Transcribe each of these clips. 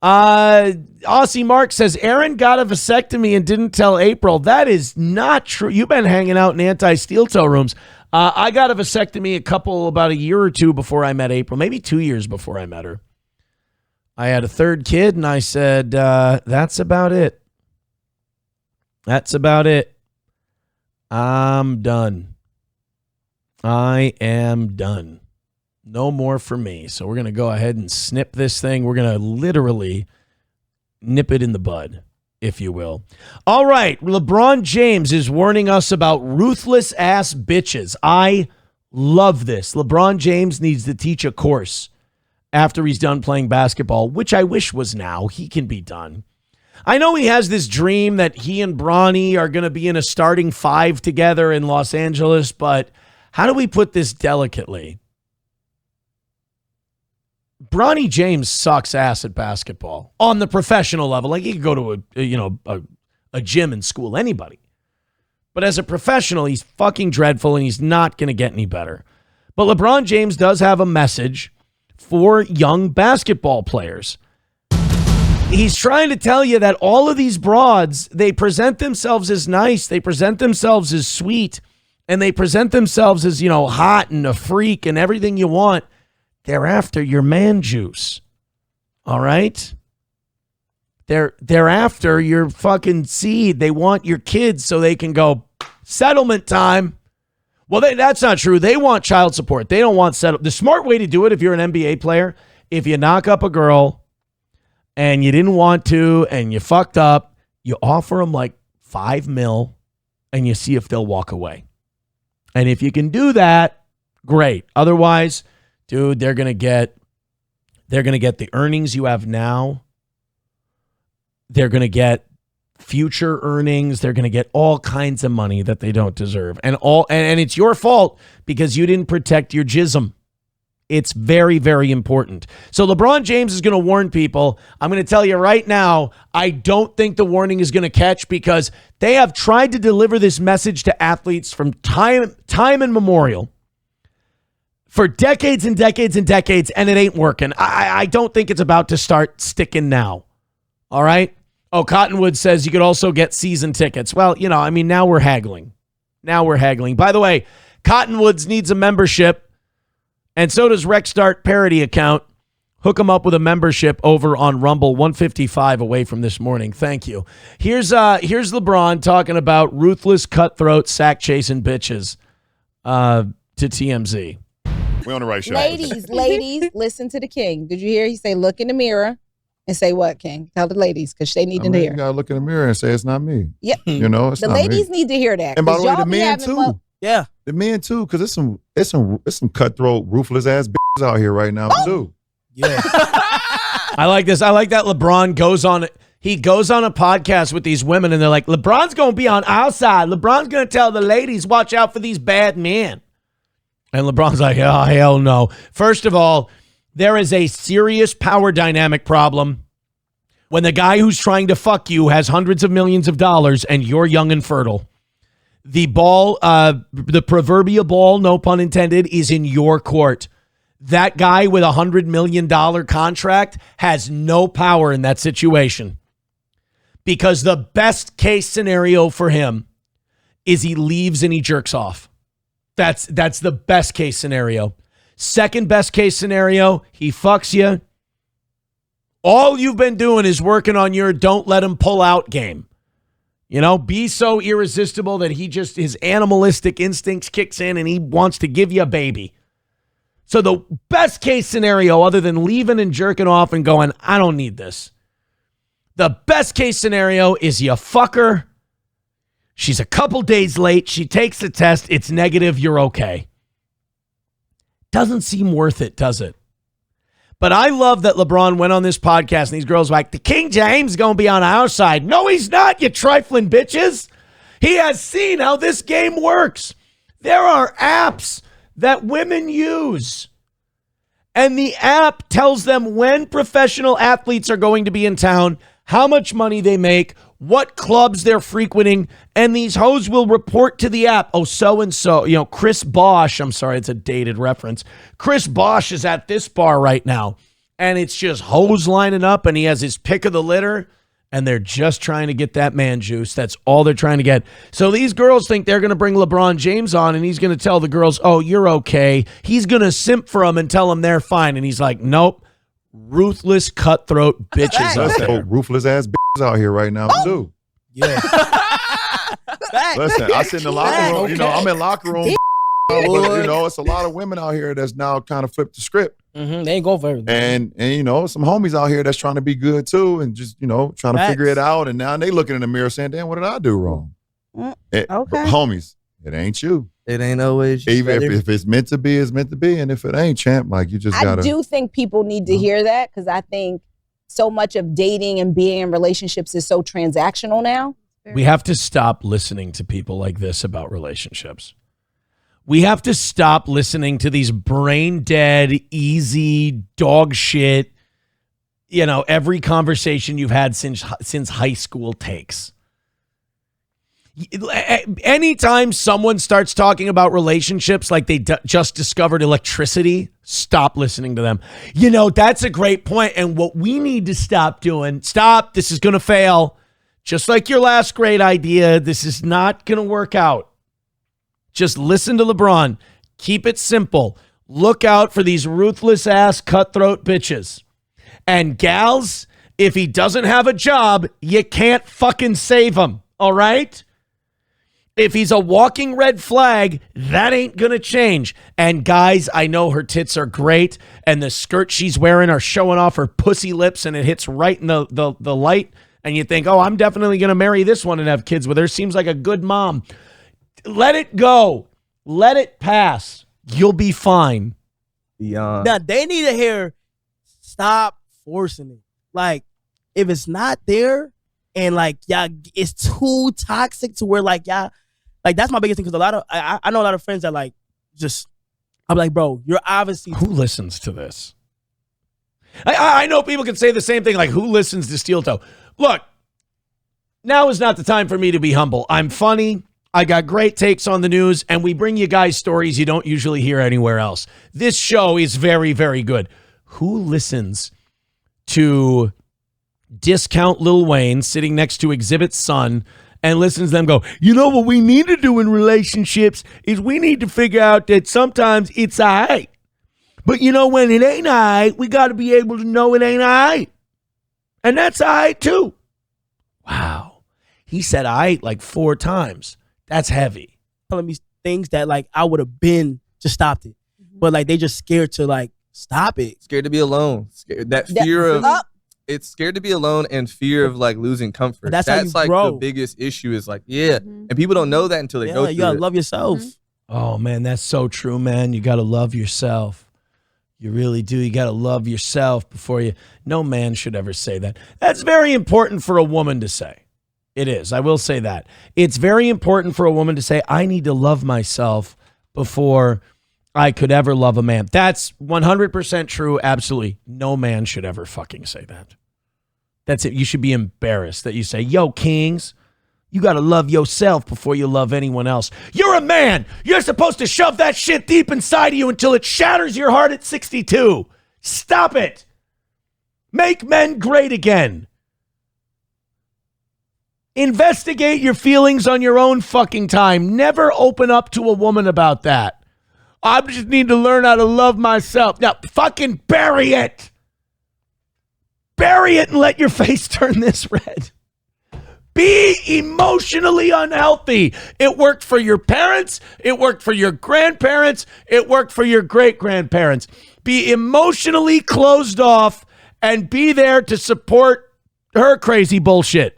Aussie Mark says, Aaron got a vasectomy and didn't tell April. That is not true. You've been hanging out in anti-steel toe rooms. I got a vasectomy about a year or two before I met April, maybe 2 years before I met her. I had a third kid, and I said, that's about it. That's about it. I'm done. I am done. No more for me. So we're going to go ahead and snip this thing. We're going to literally nip it in the bud, if you will. All right. LeBron James is warning us about ruthless ass bitches. I love this. LeBron James needs to teach a course after he's done playing basketball, which I wish was now. He can be done. I know he has this dream that he and Bronny are going to be in a starting five together in Los Angeles, but how do we put this delicately? Bronny James sucks ass at basketball on the professional level. Like, he could go to a gym and school anybody. But as a professional, he's fucking dreadful, and he's not going to get any better. But LeBron James does have a message for young basketball players. He's trying to tell you that all of these broads, they present themselves as nice, they present themselves as sweet, and they present themselves as, hot and a freak and everything you want. They're after your man juice. All right? They're after your fucking seed. They want your kids so they can go, settlement time. Well, that's not true. They want child support. They don't want settle. The smart way to do it, if you're an NBA player, if you knock up a girl and you didn't want to and you fucked up, you offer them like $5 million and you see if they'll walk away. And if you can do that, great. Otherwise, dude, they're gonna get the earnings you have now. They're gonna get future earnings. They're gonna get all kinds of money that they don't deserve, and it's your fault because you didn't protect your jism. It's very, very important. So LeBron James is going to warn people. I'm going to tell you right now, I don't think the warning is going to catch, because they have tried to deliver this message to athletes from time immemorial for decades and decades and decades, and it ain't working. I don't think it's about to start sticking now. All right? Oh, Cottonwood says you could also get season tickets. Well, now we're haggling. By the way, Cottonwoods needs a membership. And so does Rexstart Parody account. Hook them up with a membership over on Rumble. 155 away from this morning. Thank you. Here's LeBron talking about ruthless, cutthroat, sack-chasing bitches to TMZ. We're on the right show. Ladies, listen to the king. Did you hear? He say, look in the mirror and say what, King? Tell the ladies, because they need to hear. You got to look in the mirror and say it's not me. Yeah. It's the not ladies me. need to hear that. And by the way, the men too. Yeah. The men too, because it's some cutthroat, ruthless ass bitches out here right now too. Yeah. I like this. I like that LeBron goes on a podcast with these women, and they're like, LeBron's going to be on our side. LeBron's going to tell the ladies, watch out for these bad men. And LeBron's like, oh, hell no. First of all, there is a serious power dynamic problem when the guy who's trying to fuck you has hundreds of millions of dollars and you're young and fertile. The ball, the proverbial ball, no pun intended, is in your court. That guy with $100 million contract has no power in that situation, because the best case scenario for him is he leaves and he jerks off. That's the best case scenario. Second best case scenario, he fucks you. All you've been doing is working on your don't let him pull out game. Be so irresistible that his animalistic instincts kicks in and he wants to give you a baby. So the best case scenario, other than leaving and jerking off and going, I don't need this. The best case scenario is you fuck her. She's a couple days late. She takes the test. It's negative. You're okay. Doesn't seem worth it, does it? But I love that LeBron went on this podcast and these girls were like, the King James is going to be on our side. No, he's not, you trifling bitches. He has seen how this game works. There are apps that women use, and the app tells them when professional athletes are going to be in town, how much money they make, what clubs they're frequenting, and these hoes will report to the app. Oh, so-and-so, Chris Bosh, I'm sorry, it's a dated reference. Chris Bosh is at this bar right now, and it's just hoes lining up, and he has his pick of the litter, and they're just trying to get that man juice. That's all they're trying to get. So these girls think they're going to bring LeBron James on, and he's going to tell the girls, oh, you're okay. He's going to simp for them and tell them they're fine. And he's like, nope. Ruthless, cutthroat bitches out there. Ruthless ass bitches out here right now, too. Yeah. Listen, I sit in the locker room. You know, I'm in locker room. But, you know, it's a lot of women out here that's now kind of flipped the script. They ain't going for everything. And you know, some homies out here that's trying to be good too and just, you know, trying to figure it out. And now they looking in the mirror saying, damn, what did I do wrong? Okay. Homies, it ain't you. It ain't always you. Even if it's meant to be, it's meant to be. And if it ain't, champ, like you just gotta. I do think people need to hear that because I think so much of dating and being in relationships is so transactional now. We have to stop listening to people like this about relationships. We have to stop listening to these brain dead, easy, dog shit, you know, every conversation you've had since high school takes. Anytime someone starts talking about relationships like they just discovered electricity, stop listening to them. You know, that's a great point. And what we need to stop doing, this is going to fail. Just like your last great idea, this is not going to work out. Just listen to LeBron. Keep it simple. Look out for these ruthless ass cutthroat bitches. And gals, if he doesn't have a job, you can't fucking save him. All right? If he's a walking red flag, that ain't going to change. And guys, I know her tits are great and the skirt she's wearing are showing off her pussy lips and it hits right in the light. And you think, oh, I'm definitely going to marry this one and have kids with her. Seems like a good mom. Let it go. Let it pass. You'll be fine. Beyond. Now, they need to hear, stop forcing it. Like, if it's not there and, like, y'all, it's too toxic to where, like, y'all, like, that's my biggest thing. Because I know a lot of friends that, like, just, I'm like, bro, you're obviously. Who listens to this? I know people can say the same thing, like, who listens to Steel Toe? Look, now is not the time for me to be humble. I'm funny. I got great takes on the news, and we bring you guys stories you don't usually hear anywhere else. This show is very, very good. Who listens to discount Lil Wayne sitting next to Exhibit's son and listens to them go, you know what we need to do in relationships is we need to figure out that sometimes it's all right. But you know, when it ain't all right, we got to be able to know it ain't all right. And that's all right, too. Wow. He said all right like 4 times. That's heavy. Telling me things that, like, I would have been just stopped it. But, like, they just scared to, like, stop it. Scared to be alone. That fear of it's scared to be alone and fear of, like, losing comfort. But that's how you like grow. The biggest issue is like, and people don't know that until they go through you gotta it. love yourself. Oh man, that's so true, man. You gotta love yourself. You really do. You gotta love yourself before you. No man should ever say that. That's very important for a woman to say. It is. I will say that. It's very important for a woman to say, I need to love myself before I could ever love a man. That's 100% true. Absolutely. No man should ever fucking say that. That's it. You should be embarrassed that you say, yo, kings, you got to love yourself before you love anyone else. You're a man. You're supposed to shove that shit deep inside of you until it shatters your heart at 62. Stop it. Make men great again. Investigate your feelings on your own fucking time. Never open up to a woman about that. I just need to learn how to love myself. Now, fucking bury it. Bury it and let your face turn this red. Be emotionally unhealthy. It worked for your parents. It worked for your grandparents. It worked for your great-grandparents. Be emotionally closed off and be there to support her crazy bullshit.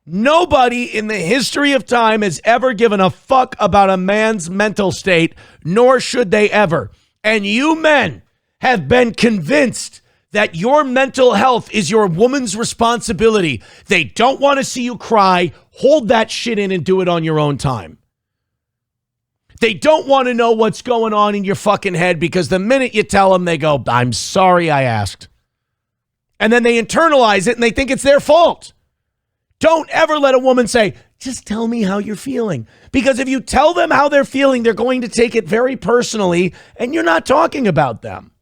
Nobody in the history of time has ever given a fuck about a man's mental state, nor should they ever. And you men have been convinced that your mental health is your woman's responsibility. They don't want to see you cry. Hold that shit in and do it on your own time. They don't want to know what's going on in your fucking head because the minute you tell them, they go, I'm sorry I asked. And then they internalize it and they think it's their fault. Don't ever let a woman say, just tell me how you're feeling. Because if you tell them how they're feeling, they're going to take it very personally and you're not talking about them.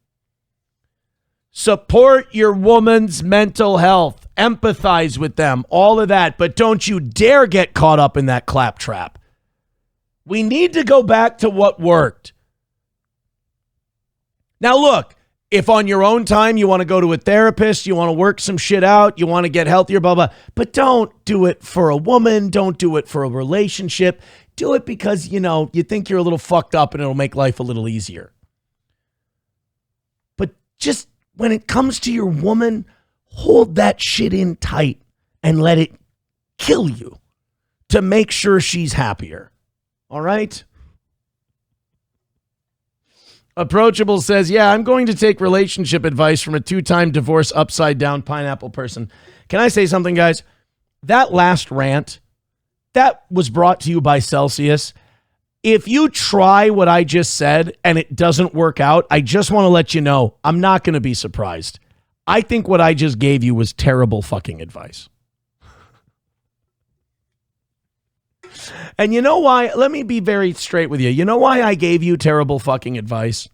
Support your woman's mental health. Empathize with them. All of that. But don't you dare get caught up in that claptrap. We need to go back to what worked. Now, look, if on your own time you want to go to a therapist, you want to work some shit out, you want to get healthier, blah, blah, but don't do it for a woman. Don't do it for a relationship. Do it because, you think you're a little fucked up and it'll make life a little easier. But just when it comes to your woman, hold that shit in tight and let it kill you to make sure she's happier. All right? Approachable says, yeah, I'm going to take relationship advice from a 2-time divorce upside down pineapple person. Can I say something, guys? That last rant, that was brought to you by Celsius. If you try what I just said and it doesn't work out, I just want to let you know, I'm not going to be surprised. I think what I just gave you was terrible fucking advice. And you know why? Let me be very straight with you. You know why I gave you terrible fucking advice?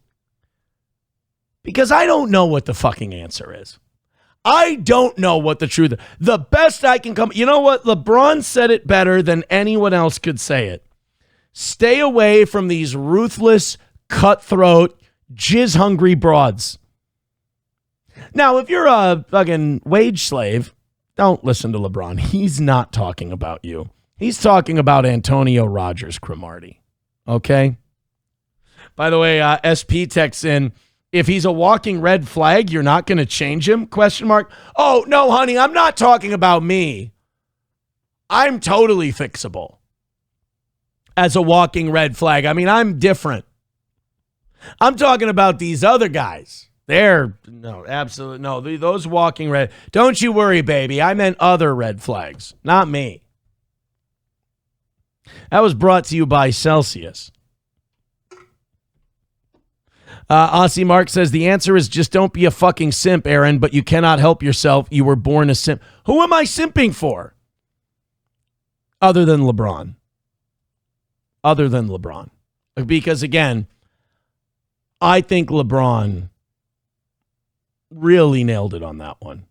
Because I don't know what the fucking answer is. I don't know what the truth is. The best I can come. You know what? LeBron said it better than anyone else could say it. Stay away from these ruthless, cutthroat, jizz-hungry broads. Now, if you're a fucking wage slave, don't listen to LeBron. He's not talking about you. He's talking about Antonio Rogers Cromartie. Okay? By the way, SP texts in, if he's a walking red flag, you're not going to change him? ? Oh, no, honey, I'm not talking about me. I'm totally fixable as a walking red flag. I mean, I'm different. I'm talking about these other guys. Absolutely no. Those walking red. Don't you worry, baby. I meant other red flags, not me. That was brought to you by Celsius. Aussie Mark says the answer is just don't be a fucking simp, Aaron, but you cannot help yourself. You were born a simp. Who am I simping for? Other than LeBron. Because again, I think LeBron really nailed it on that one.